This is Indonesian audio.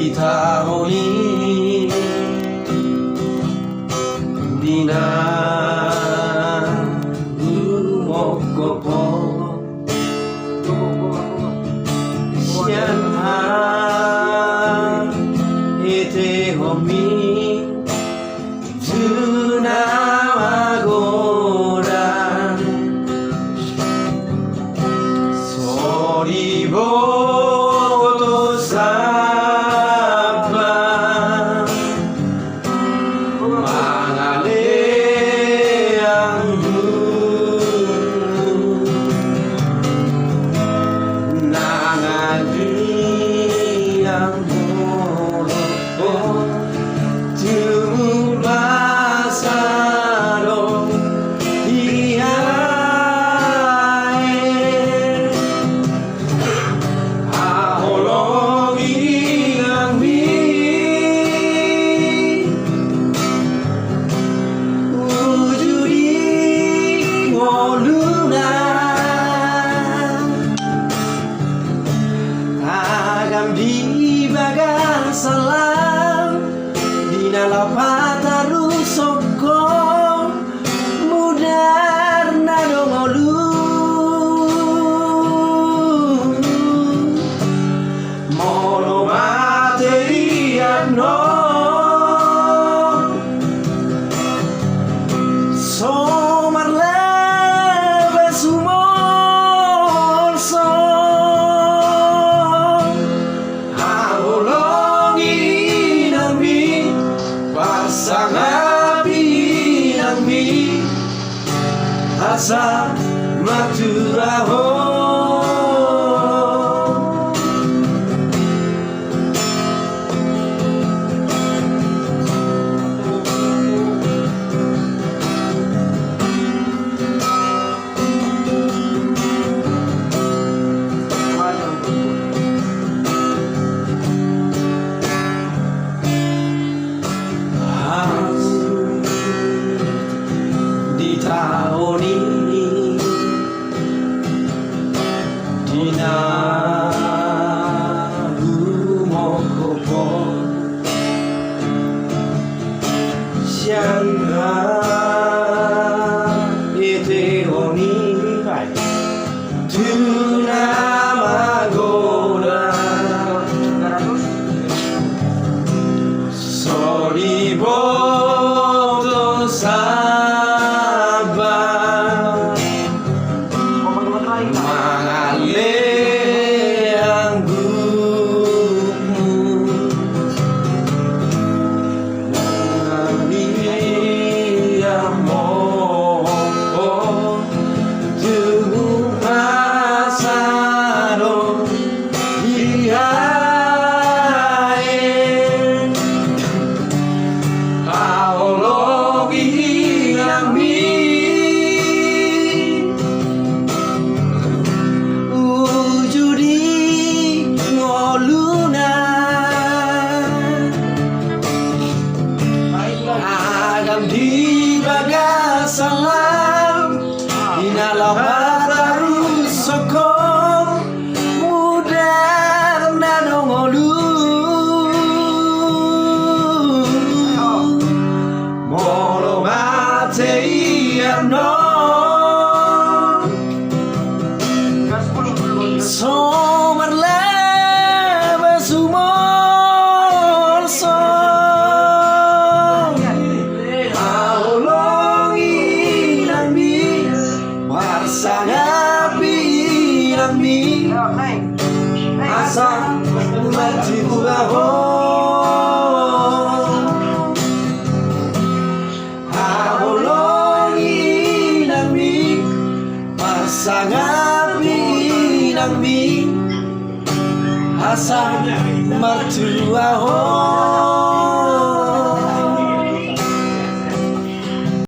di tahun ini Dina Mokopo Sian ha ete homi Tunawagoran Soriboto sapa Mangaleangmu Nangadiangmu Tumbasaro Ihae Aholongi langmi Ujuri ngoluna Agam di bagan salam Dina lapataru sokong Mudar nadongolu Mono materiano Somar leve sumor son Aholongi nami Pasang api nami Asa maturaho Di tahun ini Dina Mokopo Shanghai ete oni Tunamagoda Soriboto saba Mangaleangmu Nangdiamo Tumbasaro Ihae Aologi nami Ujudi ngoluna Agam di bagasalam Dina lapataru sokong Mudar nadongolu Molo mateiano Somar leve sumor son Aholongi nami Pasang api nami Asa maturaho Aholongi nami Pasang api nami Asa maturaho